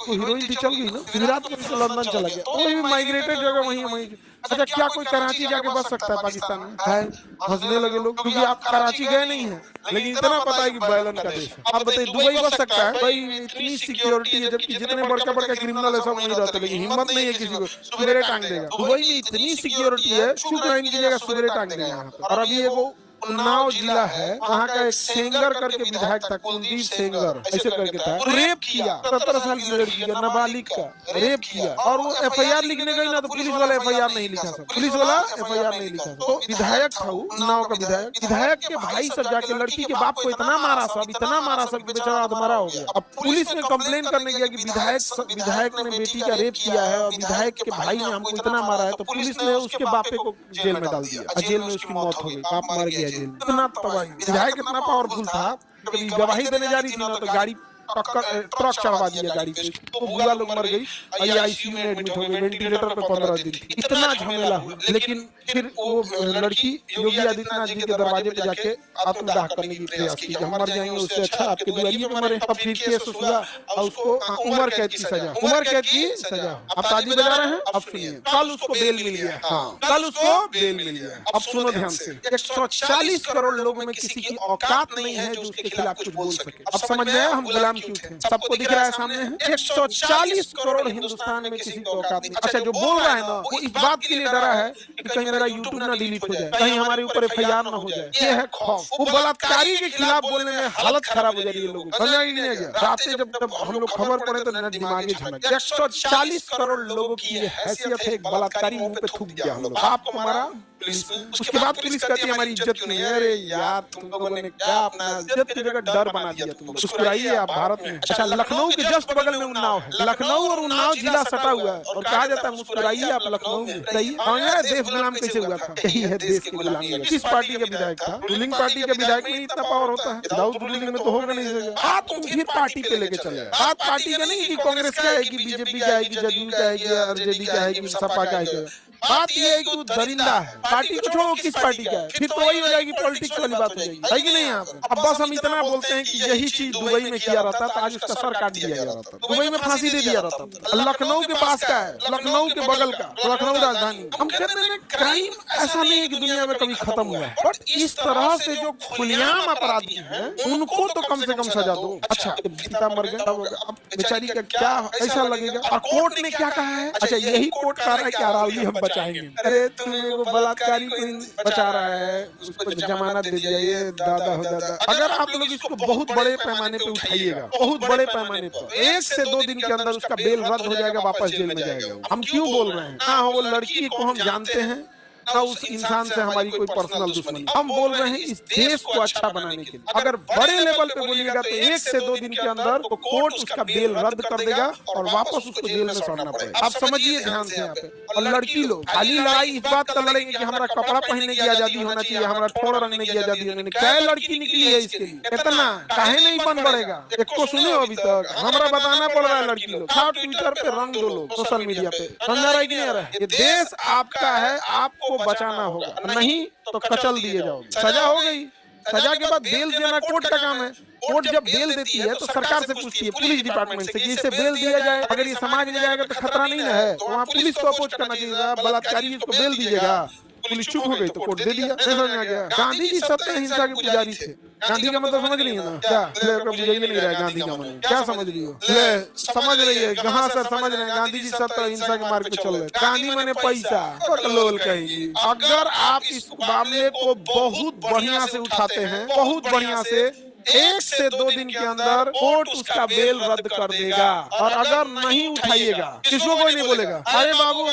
वो हीरोइन थी चल गई ना, गुजरात में तो लंदन चला गया, वही भी माइग्रेटेड जगह वही वही। अच्छा क्या कोई कराची जाके बस सकता है पाकिस्तान में? है, हंसने लगे लोग, क्योंकि आप कराची गए नहीं है, लेकिन इतना पता है कि बैलन का देश है। आप बताइए दुबई बस सकता है? भाई इतनी सिक्योरिटी है, जबकि जितने बड़का बड़का क्रिमिनल है सब वहीं रहते हैं, लेकिन हिम्मत नहीं है किसी को सुबेरे टांग देगा। दुबई में इतनी सिक्योरिटी है, शुक्र है इनकी जगह सुबेरे टांग देगा यहाँ पे। और अभी एगो उन्नाव जिला है, वहाँ का एक सेंगर करके विधायक था, कुलदीप सेंगर ऐसे करके था, रेप किया 17 साल की लड़की का, नाबालिग का रेप किया, और वो एफआईआर लिखने गई ना तो पुलिस वाला एफआईआर नहीं लिखा सब, पुलिस वाला एफआईआर नहीं लिखा सब। तो विधायक था वो उन्नाव का विधायक, विधायक के भाई सब जाके लड़की के बाप को इतना मारा सब, इतना मारा सब कि बेचारा अधमरा हो गया। अब पुलिस ने कंप्लेन करने गया कि विधायक ने बेटी का रेप किया है और विधायक के भाई ने हमको इतना मारा है, तो पुलिस ने उसके बापे को जेल में डाल दिया और जेल में उसकी मौत हो गई, बाप मर गया जेल में। इतना तबाही, विधायक इतना पावरफुल था, कभी गवाही देने जा रही थी ना तो गाड़ी ट्रक चढ़वा दिया गाड़ी पे, तो बुआ लोग मर गई और ये आईसीयू में एडमिट हो गई, वेंटिलेटर पे 15 दिन थी, इतना झमेला हुआ। लेकिन फिर वो लड़की योगी आदित्यनाथ जी के दरवाजे पे जाके आत्मदाह करने की प्रयास की, हम मर जाएंगे उससे अच्छा आपके दुआरिये पे मरे। तब फिर केस हुआ और उसको उम्र कैद की सजा, उम्र कैद की सजा। आप ताली बजा रहे हैं, अब सुनिए, कल उसको बेल मिल गया। हाँ, कल उसको बेल मिल गया। अब सुनो ध्यान से, 140 करोड़ लोगों में किसी की औकात नहीं है जो उसके खिलाफ कुछ बोल सके। अब समझ में आया हम गुलाम क्यों थे? सबको दिख रहा है सामने है, 140 करोड़ हिंदुस्तान में किसी को औकात नहीं। अच्छा जो बोल रहा है ना वो इस बात के लिए डरा है कि कहीं मेरा यूट्यूब ना डिलीट हो जाए, कहीं हमारे ऊपर एफआईआर ना हो जाए, ये है खौफ। वो बलात्कारी के खिलाफ बोलने में हालत खराब हो जा रही है लोगों की। रात से जब हम लोग खबर पढ़े तो दिमागी झनक, 140 करोड़ लोगों की हैसियत है, एक बलात्कारी मुंह पे थूक दिया हम लोग, आपको मारा पुलिस। उसके बाद पुलिस कहती है हमारी इज्जत नहीं है। अरे यार तुम लोगों ने क्या अपना इज्जत की जगह डर बना दिया तुम लोग। मुस्कुराइए आप भारत में। अच्छा लखनऊ के जस्ट बगल में उन्नाव है, लखनऊ और उन्नाव जिला सटा हुआ है और कहा जाता है मुस्कुराइए आप लखनऊ में। देश गुलाम कैसे हुआ था? यही है देश की गुलामी। किस पार्टी का विधायक था? रूलिंग पार्टी का विधायक में इतना पावर होता है, दाऊद रूलिंग में तो होगा नहीं। हाथ तुम फिर पार्टी पे लेके चले, हाथ पार्टी का नहीं कि कांग्रेस का है कि बीजेपी का है कि जदयू का है कि आरजेडी का है कि सपा का है। बात ये है कि वो दरिंदा है, पार्टी को छोड़ो किस पार्टी का है, फिर तो वही हो जाएगी पॉलिटिक्स वाली बात हो जाएगी, है कि नहीं? यहाँ पे अब बस हम इतना बोलते हैं कि यही चीज दुबई में किया रहता तो आज उसका सर काट दिया गया रहता, दुबई में फांसी दे दिया रहता। लखनऊ के पास का है, लखनऊ के बगल का, लखनऊ राजधानी। हम कहते हैं क्राइम ऐसा नहीं है कि दुनिया में कभी खत्म हुआ है, बट इस तरह से जो खुलेआम अपराधी हैं उनको तो कम से कम सजा दो। अच्छा पिता मर गया, अब बेचारी का क्या ऐसा लगेगा? और कोर्ट ने क्या कहा है? अच्छा यही कोर्ट कह रहा है कि अरावली हम बचाएंगे। अरे तुम्हें वो बलात्कारी को बचा रहा है, उसको जमानत दे दिया, दादा हो दादा। अगर आप लोग इसको बहुत बड़े पैमाने पे उठाइएगा, बहुत बड़े पैमाने पर 1 से 2 दिन के अंदर उसका बेल रद्द हो जाएगा, वापस जेल में जाएगा। हम क्यों बोल रहे हैं? हाँ वो लड़की को हम जानते हैं ना, उस इंसान से हमारी कोई पर्सनल दुश्मनी। हम बोल रहे हैं इस देश को अच्छा बनाने के लिए। अगर बड़े लेवल पे बोलिएगा तो 1 से 2 दिन के अंदर तो कोर्ट उसका बेल रद्द कर देगा और वापस उसको जेल में सड़ना पड़ेगा। आप समझिए ध्यान से यहाँ पे। और लड़की लोग खाली लड़ाई इस बात का लड़ेंगे कि हमारा कपड़ा पहनने की आजादी होना चाहिए, हमारा ठोड़ रंगने की आजादी होनी चाहिए। क्या लड़की निकली है इसके लिए? इतना काहे नहीं बन पड़ेगा? एक को सुने अभी तक हमारा बताना पड़ रहा है। लड़की लोग खाओ ट्विटर पे रंग दो, लोग सोशल मीडिया पे समझा रहा है कि नहीं आ रहा है? ये देश आपका है, आपको बचाना होगा, नहीं तो कचल दिए जाओगे। सजा हो गई, सजा के बाद बेल देना कोर्ट का काम है। कोर्ट जब बेल देती है तो सरकार से पूछती है, पुलिस डिपार्टमेंट से, कि इसे बेल दिया जाए। अगर ये समाज में जाएगा तो खतरा नहीं ना है, तो वहाँ पुलिस को अपोज करना चाहिए, बलात्कारी इसको बेल दीजिएगा। पुलिस चुप हो गई तो कोर्ट दे दिया। समझ में आ गया? गांधी जी सत्य अहिंसा के पुजारी थे। गांधी का मतलब समझ नहीं है ना? क्या बुझाइए नहीं रहा है गांधी का मतलब? क्या समझ रही हो? ले समझ रही है कहाँ सर? समझ रहे हैं गांधी जी सत्य अहिंसा के मार्ग पे चल रहे। गांधी मैंने पैसा लोल कहेगी। अगर आप इस मामले को बहुत बढ़िया से उठाते हैं, बहुत बढ़िया से, 1 से 2 दिन के अंदर कोर्ट उसका बेल रद्द कर देगा। और अगर नहीं उठाइएगा किसको कोई नहीं बोलेगा अरे बाबू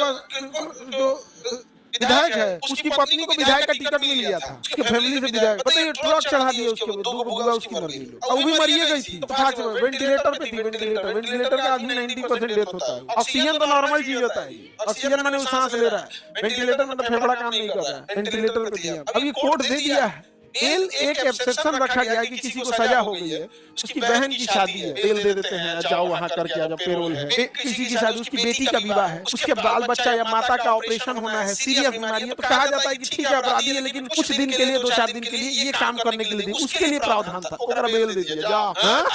जो विधायक है उसकी पत्नी को विधायक का टिकट मिल गया था, उसकी फैमिली से विधायक, बताइए ट्रक चढ़ा दिया उसके ऊपर, 2 बुआ उसकी मर गई, और वो भी मरिए गई थी। तो वेंटिलेटर पे थी, वेंटिलेटर का आदमी 90% डेथ होता है। ऑक्सीजन तो नॉर्मल चीज होता है, ऑक्सीजन मैंने वो सांस ले रहा है, वेंटिलेटर में तो फेफड़ा काम नहीं कर रहा है, वेंटिलेटर पे दिया। अब ये कोर्ट दे दिया है बेल एक एक्सेप्शन रखा गया है कि किसी को सजा हो गई है, उसकी बहन की शादी है, बेल दे देते हैं, जाओ वहां करके आ जाओ, पेरोल है। किसी की शादी, उसकी बेटी का विवाह है, उसके बाल बच्चा या माता का ऑपरेशन होना है, सीरियस बीमारी है, तो कहा जाता है कि ठीक है अपराधी है लेकिन कुछ दिन के लिए, 2-4 दिन के लिए ये काम करने के लिए, उसके लिए प्रावधान था, ओकरा बेल दे दिया जा।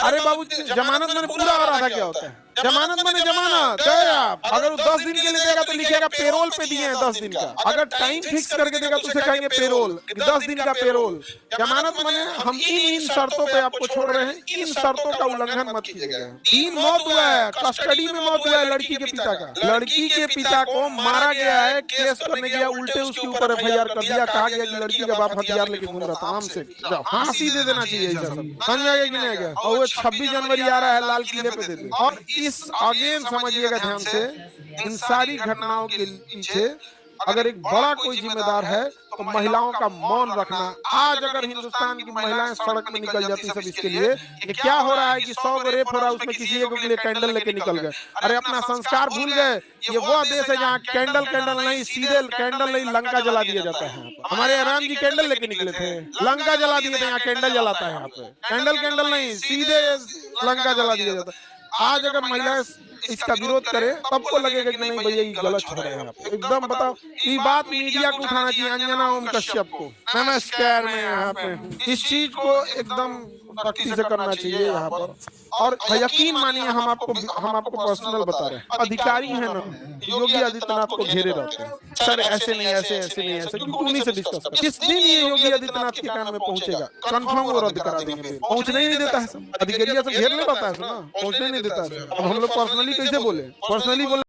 अरे बाबू जमानत मैंने पूरा और आधा क्या होता है? जमानत मैंने जमानत अगर वो 10 दिन के लिए देगा तो लिखेगा पेरोल पे दिए हैं 10 दिन का। अगर टाइम फिक्स करके देगा तो उसे कहेंगे पेरोल, 10 दिन का पेरोल। जमानत मैंने हम इन शर्तों पे आपको छोड़ रहे हैं, इन शर्तों का उल्लंघन मत कीजिएगा। 3 मौत हुआ है, कस्टडी में मौत हुआ है लड़की के पिता का। लड़की के पिता को मारा गया है, केस करने गया, उल्टे उसके ऊपर एफआईआर कर दिया, कहा गया कि लड़की का बाप हथियार लेके घूम रहा था। आम से फांसी दे देना चाहिए ऐसा सब, समझ आएगा कि नहीं आएगा? और वो 26 जनवरी आ रहा है, लाल किले पे दे दे। और इस अगेन समझिएगा ध्यान से, इन सारी घटनाओं के पीछे अगर एक बड़ा कोई जिम्मेदार है तो महिलाओं का मौन रखना। आज अगर हिंदुस्तान की महिलाएं सड़क में निकल जाती सब इसके लिए, ये क्या हो रहा है कि 100 रेप हो रहा है, उसमें किसी एक के लिए कैंडल लेके निकल गए। अरे अपना संस्कार भूल गए। ये वो देश है जहाँ कैंडल नहीं, सीधे कैंडल नहीं लंका जला दिया जाता है। हमारे राम जी कैंडल लेके निकले थे, लंका जला दिए थे, यहाँ कैंडल जलाता है। यहाँ पे कैंडल नहीं, सीधे लंका जला दिया जाता है। आज अगर महिलाएं इसका विरोध करे तब को लगेगा कि नहीं भैया ये गलत हो रहा है। एकदम बताओ, ये बात मीडिया को उठाना चाहिए। अंजना ओम कश्यप को नमस्कार, मैं यहाँ पे इस चीज को एकदम सख्ती से करना चाहिए यहाँ पर। और यकीन मानिए हम आपको पर्सनल बता रहे हैं, अधिकारी है ना योगी आदित्यनाथ को घेरे रहते हैं, सर ऐसे नहीं ऐसे क्योंकि उन्हीं से डिस्कस कर। जिस दिन ये योगी आदित्यनाथ के कान में पहुंचेगा कंफर्म वो रद्द करा देंगे। पहुंचने ही नहीं देता है, अधिकारियों से घेरने रहता है ना, पहुंचने नहीं देता है। अब हम लोग पर्सनली कैसे बोले? पर्सनली बोले